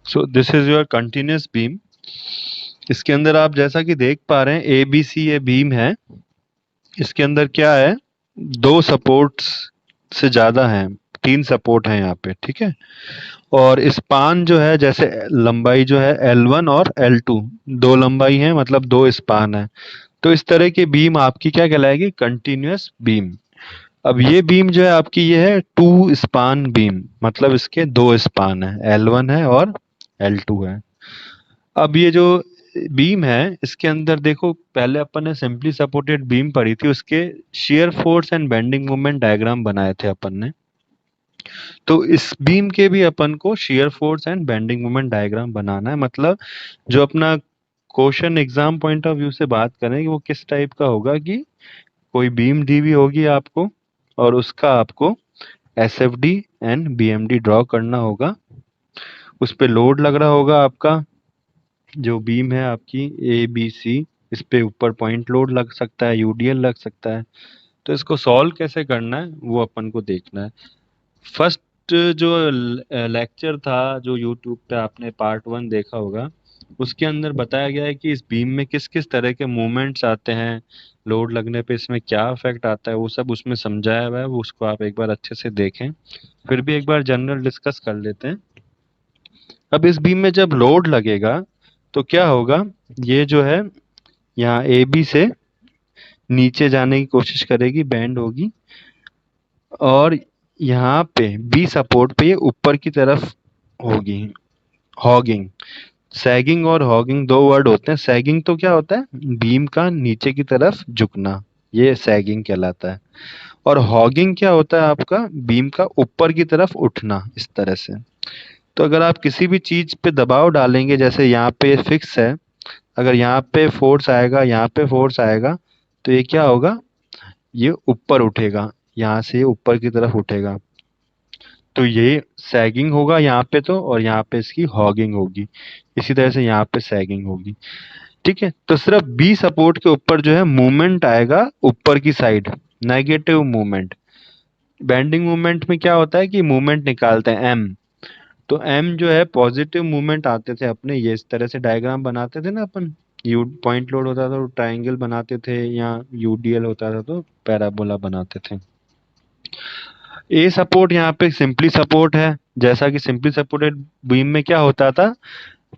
So this is your continuous beam. इसके अंदर आप जैसा कि देख पा रहे हैं ए बी सी ये बीम है। इसके अंदर क्या है, दो सपोर्ट्स से ज्यादा हैं, तीन सपोर्ट हैं यहाँ पे, ठीक है। और स्पान जो है, जैसे लंबाई जो है L1 और L2, दो लंबाई है मतलब दो स्पान है। तो इस तरह की बीम आपकी क्या कहलाएगी, कंटिन्यूअस बीम। अब ये बीम जो है आपकी, ये है टू स्पान बीम, मतलब इसके दो स्पान है, L1 है और L2 है। अब ये जो बीम है इसके अंदर देखो, पहले अपन ने सिंपली सपोर्टेड बीम पढ़ी थी, उसके shear force and bending moment diagram बनाए थे अपन ने। तो इस बीम के भी अपन को shear force and bending moment diagram बनाना है। मतलब जो अपना question exam point of view से बात करें कि वो किस टाइप का होगा, कि कोई बीम दी हुई होगी आपको और उसका आपको एसएफडी एंड बीएमडी ड्रॉ करना होगा। उस पे लोड लग रहा होगा आपका, जो बीम है आपकी ए बी सी, इस पे ऊपर पॉइंट लोड लग सकता है, यूडीएल लग सकता है। तो इसको सॉल्व कैसे करना है वो अपन को देखना है। फर्स्ट जो लेक्चर था, जो यूट्यूब पे आपने पार्ट 1 देखा होगा, उसके अंदर बताया गया है कि इस बीम में किस किस तरह के मूवमेंट्स आते हैं, लोड लगने पे इसमें क्या इफेक्ट आता है, वो सब उसमें समझाया हुआ है। वो उसको आप एक बार अच्छे से देखें। फिर भी एक बार जनरल डिस्कस कर लेते हैं। अब इस बीम में जब लोड लगेगा तो क्या होगा, ये जो है यहाँ ए बी से नीचे जाने की कोशिश करेगी, बैंड होगी, और यहाँ पे बी सपोर्ट पे ये ऊपर की तरफ होगी, हॉगिंग। सैगिंग और हॉगिंग दो वर्ड होते हैं। सैगिंग तो क्या होता है, बीम का नीचे की तरफ झुकना, ये सैगिंग कहलाता है। और हॉगिंग क्या होता है आपका, बीम का ऊपर की तरफ उठना, इस तरह से। तो अगर आप किसी भी चीज पे दबाव डालेंगे, जैसे यहाँ पे फिक्स है, अगर यहाँ पे फोर्स आएगा, यहाँ पे फोर्स आएगा, तो ये क्या होगा, ये ऊपर उठेगा, यहाँ से ये ऊपर की तरफ उठेगा। तो ये सैगिंग होगा यहाँ पे, तो और यहाँ पे इसकी हॉगिंग होगी। इसी तरह से यहाँ पे सैगिंग होगी, ठीक है। तो सिर्फ बी सपोर्ट के ऊपर जो है मूवमेंट आएगा ऊपर की side, negative movement. Bending movement में क्या होता है कि मूवमेंट निकालते हैं एम। तो एम जो है पॉजिटिव मूवमेंट आते थे अपने, ये इस तरह से डायग्राम बनाते थे ना अपन। यू पॉइंट लोड होता था तो ट्राइंगल बनाते थे, या यूडीएल होता था तो पैराबोला बनाते थे। ए सपोर्ट यहाँ पे सिंपली सपोर्ट है। जैसा कि सिंपली सपोर्टेड बीम में क्या होता था,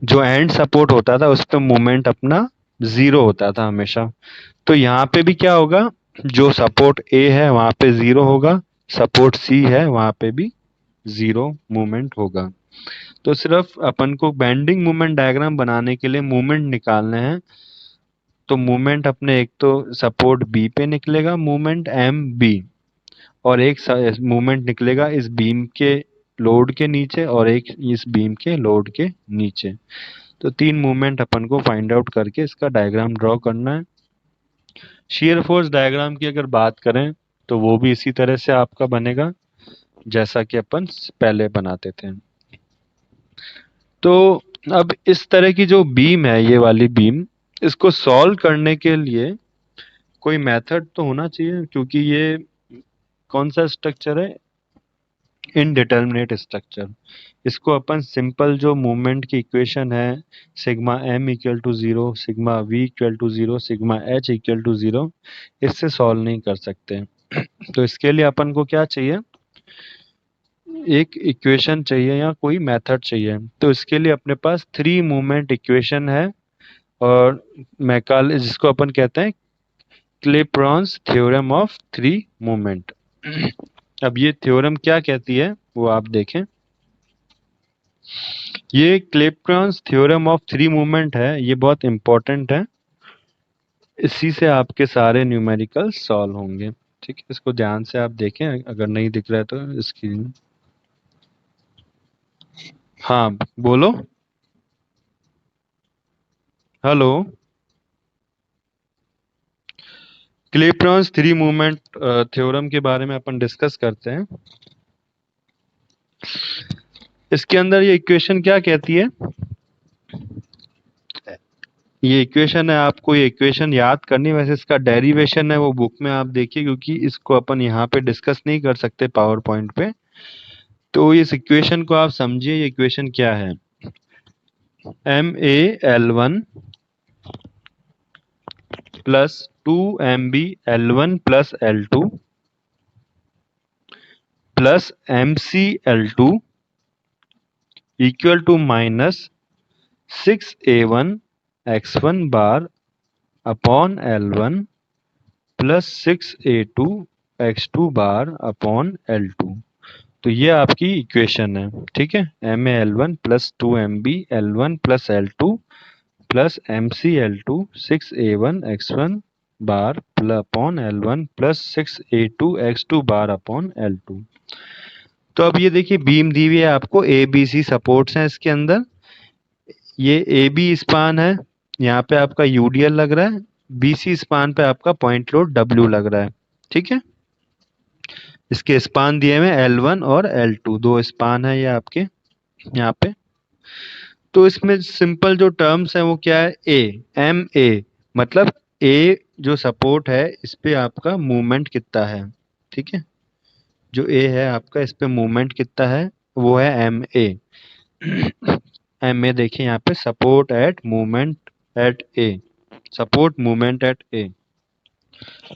जो एंड सपोर्ट होता था उस पे मूवमेंट अपना जीरो होता था हमेशा। तो यहाँ पे भी क्या होगा, जो सपोर्ट ए है वहां पे जीरो होगा, सपोर्ट सी है वहां पे भी जीरो मूवमेंट होगा। तो सिर्फ अपन को बेंडिंग मूवमेंट डायग्राम बनाने के लिए मूवमेंट निकालने हैं। तो मूवमेंट अपने एक तो सपोर्ट बी पे निकलेगा, मूवमेंट एम बी, और एक मूवमेंट निकलेगा इस बीम के लोड के नीचे, और एक इस बीम के लोड के नीचे। तो तीन मूवमेंट अपन को फाइंड आउट करके इसका डायग्राम ड्रॉ करना है। शियर फोर्स डायग्राम की अगर बात करें तो वो भी इसी तरह से आपका बनेगा जैसा कि अपन पहले बनाते थे। तो अब इस तरह की जो बीम है, ये वाली बीम, इसको सॉल्व करने के लिए कोई मेथड तो होना चाहिए, क्योंकि ये कौन सा स्ट्रक्चर है, इनडिटर्मिनेट स्ट्रक्चर। इसको अपन सिंपल जो मूवमेंट की इक्वेशन है, sigma M equal to 0, sigma V equal to 0, sigma H equal to 0, इससे सॉल्व नहीं कर सकते। तो इसके लिए अपन को क्या चाहिए, एक इक्वेशन चाहिए या कोई मेथड चाहिए। तो इसके लिए अपने पास थ्री मूवमेंट इक्वेशन है, और मैकाले, जिसको अपन कहते हैं क्लेप्रॉन्स थ्योरम ऑफ थ्री मूवमेंट। अब ये थ्योरम क्या कहती है वो आप देखें। ये क्लेप्रॉन्स थ्योरम ऑफ थ्री मूवमेंट है, ये बहुत इंपॉर्टेंट है। इसी से आपके सारे न्यूमेरिकल सॉल्व होंगे, ठीक है। इसको ध्यान से आप देखें, अगर नहीं दिख रहा है तो स्क्रीन। हाँ बोलो, हेलो। क्लेप्रॉन्स थ्री मूवमेंट थ्योरम के बारे में अपन डिस्कस करते हैं। इसके अंदर ये इक्वेशन क्या कहती है, ये इक्वेशन है, आपको ये इक्वेशन याद करनी है। वैसे इसका डेरिवेशन है वो बुक में आप देखिए, क्योंकि इसको अपन यहाँ पे डिस्कस नहीं कर सकते पावर पॉइंट पे। तो इस इक्वेशन को आप समझिए, ये इक्वेशन क्या है। MAL1 plus 2MBL1 plus L2 plus MCL2 equal to minus 6A1 X1 bar upon L1 plus 6A2 X2 bar upon L2। तो ये आपकी इक्वेशन है, ठीक है। MAL1 plus 2MBL1 plus L2 plus MCL2 6A1 X1 bar upon L1 plus 6A2 X2 bar upon L2। तो अब ये देखिए बीम दी हुई है आपको, ABC सपोर्ट्स हैं इसके अंदर, ये AB स्पान है, यहाँ पे आपका UDL लग रहा है, BC स्पान पे आपका पॉइंट लोड W लग रहा है, ठीक है। इसके स्पान दिए हुए L1 और L2, दो स्पान है ये आपके यहाँ पे। तो इसमें सिंपल जो टर्म्स है वो क्या है, MA मतलब A जो सपोर्ट है इस पे आपका मूवमेंट कितना है, ठीक है। जो A है आपका, इस पे मूवमेंट कितना है वो है MA। MA देखिए यहाँ पे support at movement at A, support movement at A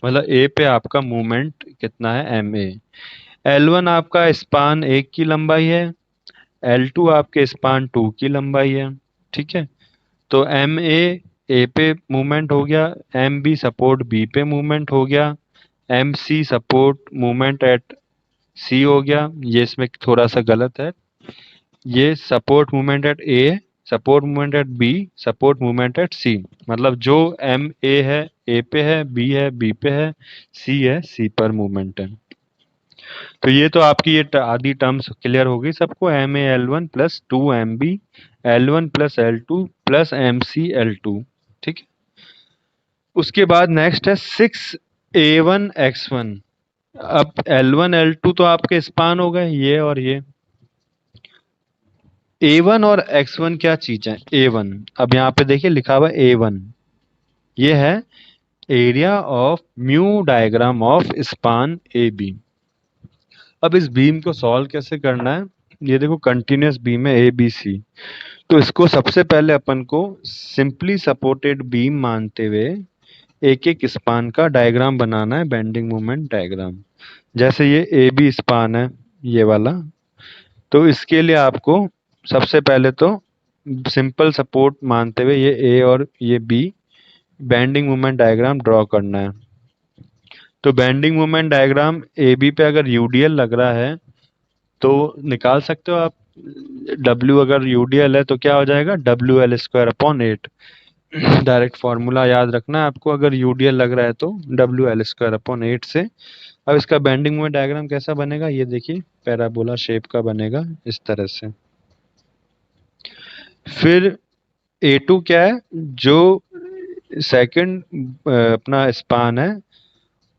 मतलब A पे आपका मूवमेंट कितना है MA। L1 आपका स्पान 1 की लंबाई है, L2 आपके स्पान 2 की लंबाई है, ठीक है। तो MA पे मूवमेंट हो गया, MB सपोर्ट B पे मूवमेंट हो गया, MC support movement at C हो गया। ये इसमें थोड़ा सा गलत है, ये support movement at A, support movement at B, support movement at C। मतलब जो MA है A पे है, B है B पे है, C है C पर मूवमेंट है। तो ये तो आपकी ये आधी टर्म्स क्लियर हो गई सबको। MAL1 plus 2MBL1 plus L2 plus MCL2, ठीक है। उसके बाद नेक्स्ट है 6A1 X1। अब L1 L2 तो आपके स्पान हो गए ये और ये। A1 और X1 क्या चीज है, A1 अब यहाँ पे देखिए लिखा हुआ A1, ये है area of mu diagram of span AB। अब इस बीम को सॉल्व कैसे करना है, ये देखो कंटिन्यूस बीम है ABC, तो इसको सबसे पहले अपन को सिंपली सपोर्टेड बीम मानते हुए एक एक स्पान का डायग्राम बनाना है, बेंडिंग मोमेंट डायग्राम। जैसे ये AB स्पान है ये वाला, तो इसके लिए आपको सबसे पहले तो सिंपल सपोर्ट मानते हुए ये A और ये B bending moment diagram draw करना है। तो बेंडिंग मोमेंट डायग्राम AB पे अगर UDL लग रहा है तो निकाल सकते हो आप, W अगर UDL है तो क्या हो जाएगा, WL² अपॉन 8। डायरेक्ट फॉर्मूला याद रखना है आपको, अगर UDL लग रहा है तो WL² अपॉन 8 से। अब इसका बेंडिंग मोमेंट डायग्राम कैसा बनेगा, ये देखिए पैराबोला शेप का बनेगा इस तरह से। फिर A2 क्या है, जो सेकंड अपना स्पान है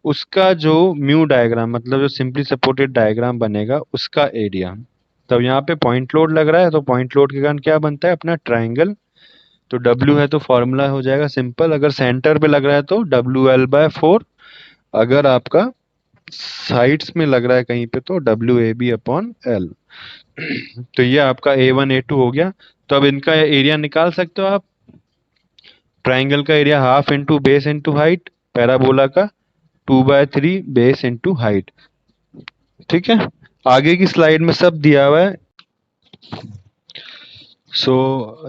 उसका जो म्यू डायग्राम मतलब जो सिंपली सपोर्टेड डायग्राम बनेगा उसका एरिया। तब यहाँ पे पॉइंट लोड लग रहा है तो पॉइंट लोड के कारण क्या बनता है अपना ट्राइंगल। तो W है तो फॉर्मूला हो जाएगा सिंपल, अगर सेंटर पे लग रहा है तो WL/4, अगर आपका साइड्स में लग रहा है कहीं पे तो WAB/L। तो ये आपका A1 A2 हो गया। तो अब इनका एरिया निकाल सकते हो आप। ट्राइंगल का area half into base into height, parabola का 2/3 बेस इंटू हाइट, ठीक है। आगे की स्लाइड में सब दिया हुआ है।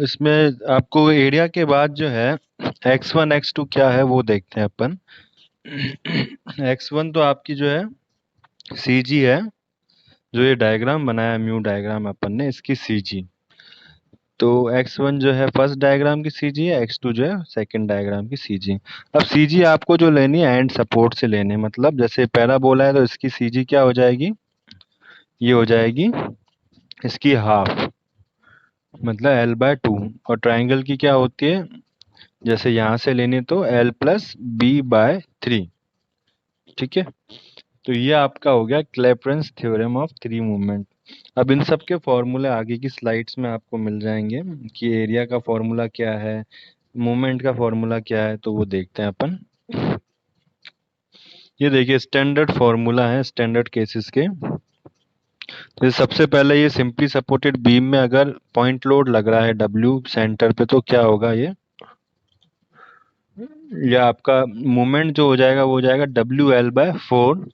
इसमें आपको एरिया के बाद जो है X1 X2 क्या है वो देखते हैं अपन। X1 तो आपकी जो है CG है, जो ये डायग्राम बनाया म्यू डायग्राम अपन ने इसकी CG। तो X1 जो है फर्स्ट डायग्राम की CG है, X2 जो है सेकंड डायग्राम की CG। अब CG आपको जो लेनी है एंड सपोर्ट से लेने, मतलब जैसे पैराबोला है तो इसकी CG क्या हो जाएगी, ये हो जाएगी इसकी हाफ मतलब L/2। और ट्राइंगल की क्या होती है, जैसे यहाँ से लेने तो L+B/3, ठीक है। तो ये आपका हो गया क्लैपेरॉन्स थ्योरम ऑफ थ्री मूवमेंट। अब इन सब के फॉर्मूले आगे की स्लाइड्स में आपको मिल जाएंगे कि एरिया का फॉर्मूला क्या है, मूवमेंट का फॉर्मूला क्या है, तो वो देखते हैं अपन। ये देखिए स्टैंडर्ड फॉर्मूला है स्टैंडर्ड केसेस के। तो सबसे पहले ये सिंपली सपोर्टेड बीम में अगर पॉइंट लोड लग रहा है डब्ल्यू सेंटर पे, तो क्या होगा ये आपका मोमेंट जो हो जाएगा वो हो जाएगा WL/4।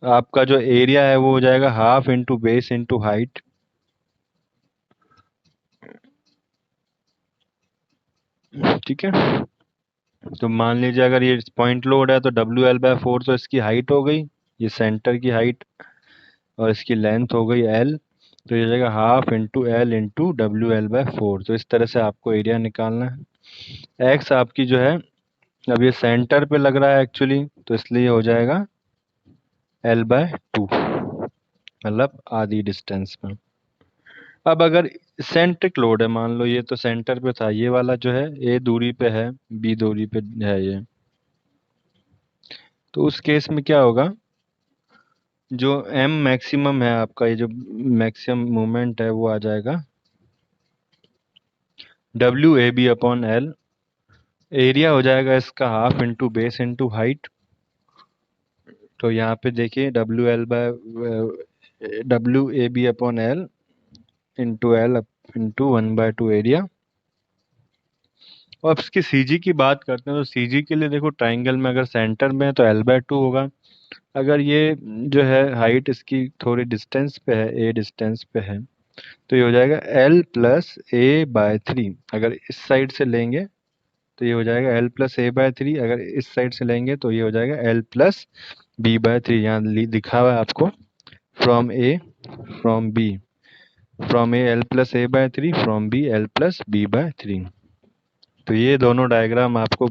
आपका जो एरिया है वो हो जाएगा half into base into height. ठीक है, तो मान लीजिए अगर ये पॉइंट लोड है तो WL/4 तो इसकी हाइट हो गई, ये सेंटर की हाइट, और इसकी लेंथ हो गई L। तो ये जाएगा half into L into WL/4। तो इस तरह से आपको एरिया निकालना है। एक्स आपकी जो है, अब ये सेंटर पे लग रहा है एक्चुअली, तो इसलिए हो जाएगा L/2, मतलब आधी डिस्टेंस में। अब अगर सेंट्रिक लोड है, मान लो ये तो सेंटर पे था, ये वाला जो है A दूरी पे है, B दूरी पे है ये, तो उस केस में क्या होगा, जो M मैक्सिमम है आपका, ये जो मैक्सिमम मोमेंट है वो आ जाएगा WAB/L। एरिया हो जाएगा इसका half into base into height. तो यहाँ पे देखिए WAB/L into L into 1/2 area. और अब इसकी सीजी की बात करते हैं, तो सीजी के लिए देखो, ट्राइंगल में अगर सेंटर में है तो L/2 होगा। अगर ये जो है हाइट इसकी थोड़ी डिस्टेंस पे है, A डिस्टेंस पे है, तो ये हो जाएगा L+A/3। अगर इस साइड से लेंगे तो ये हो जाएगा L+A/3। अगर इस साइड से लेंगे तो ये हो जाएगा L+B/3। यहाँ दिखा हुआ है आपको, from A from B, from A L+A/3, from B L+B/3। तो ये दोनों डायग्राम आपको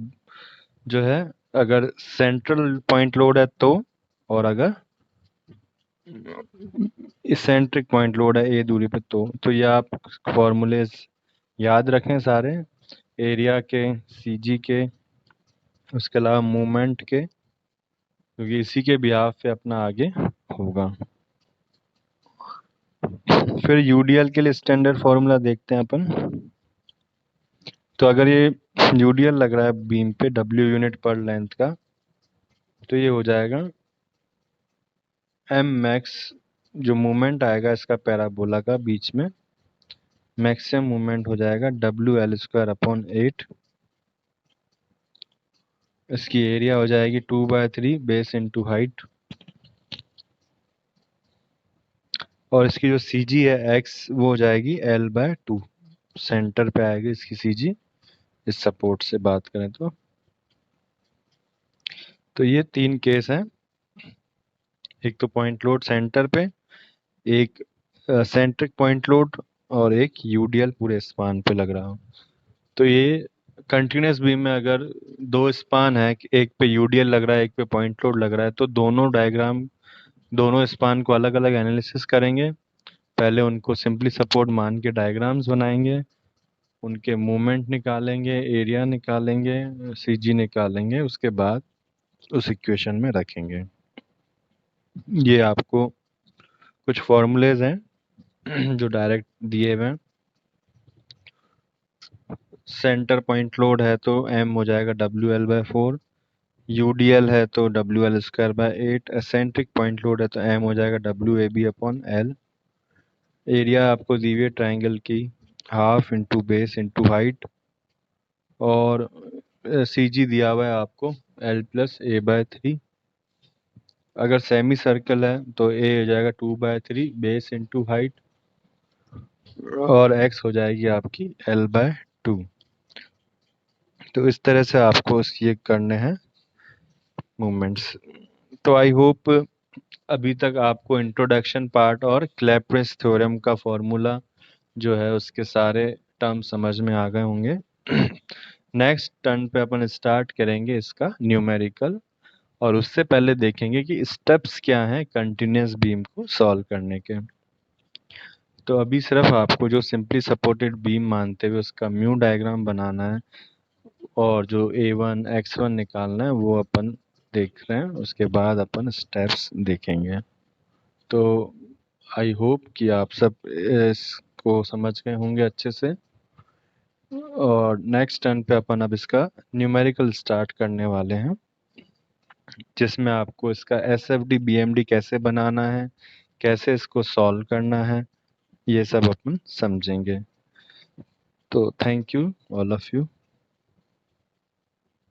जो है, अगर सेंट्रल पॉइंट लोड है तो, और अगर इसेंट्रिक पॉइंट लोड है A दूरी पे तो ये आप फॉर्मूलेज याद रखें सारे, एरिया के, सीजी के, उसके अलावा मूवमेंट के, क्योंकि इसी के बिहाफ पे अपना आगे होगा। फिर यूडीएल के लिए स्टैंडर्ड फॉर्मूला देखते हैं अपन। तो अगर ये यूडीएल लग रहा है बीम पे W यूनिट पर लेंथ का, तो ये हो जाएगा एम मैक्स, जो मूवमेंट आएगा इसका पैराबोला का बीच में, मैक्सिमम मूवमेंट हो जाएगा WL²/8। इसकी एरिया हो जाएगी 2/3 बेस इंटू हाइट। और इसकी जो सीजी है एक्स, वो हो जाएगी L/2। सेंटर पे आएगी इसकी सीजी, इस सपोर्ट से बात करें तो ये तीन केस हैं। एक तो पॉइंट लोड सेंटर पे, एक सेंट्रिक पॉइंट लोड, और एक यूडीएल पूरे स्पान पे लग रहा हो। तो ये कंटिन्यूस बीम में अगर दो स्पान है, एक पे यूडीएल लग रहा है एक पे पॉइंट लोड लग रहा है, तो दोनों डायग्राम, दोनों स्पान को अलग अलग एनालिसिस करेंगे। पहले उनको सिंपली सपोर्ट मान के डायग्राम्स बनाएंगे, उनके मूवमेंट निकालेंगे, एरिया निकालेंगे, सीजी निकालेंगे, उसके बाद उस इक्वेशन में रखेंगे। ये आपको कुछ फॉर्मूलेज हैं जो डायरेक्ट दिए हुए हैं। सेंटर पॉइंट लोड है तो M हो जाएगा WL/4, यूडीएल है तो WL²/8, एसेंट्रिक पॉइंट लोड है तो M हो जाएगा WAB/L। एरिया आपको दी हुई है ट्राइंगल की, half into base into height, और सीजी दिया हुआ है आपको L+A/3। अगर सेमी सर्कल है तो A हो जाएगा 2/3 बेस इंटू हाइट, और X हो जाएगी आपकी L/2। तो इस तरह से आपको ये करने हैं मूवमेंट्स। तो आई होप अभी तक आपको इंट्रोडक्शन पार्ट और क्लैपेरॉन थ्योरम का फॉर्मूला जो है उसके सारे टर्म समझ में आ गए होंगे। नेक्स्ट टर्न पे अपन स्टार्ट करेंगे इसका न्यूमेरिकल, और उससे पहले देखेंगे कि स्टेप्स क्या हैं कंटिन्यूस बीम को सॉल्व करने के। तो अभी सिर्फ आपको जो सिंपली सपोर्टेड बीम मानते हुए उसका म्यू डायग्राम बनाना है, और जो A1 X1 निकालना है वो अपन देख रहे हैं, उसके बाद अपन स्टेप्स देखेंगे। तो आई होप कि आप सब इसको समझ गए होंगे अच्छे से, और नेक्स्ट टर्न पे अपन अब इसका न्यूमेरिकल स्टार्ट करने वाले हैं। जिसमें आपको इसका SFD BMD कैसे बनाना है, कैसे इसको सॉल्व करना है, ये सब अपन समझेंगे। तो thank you all of you.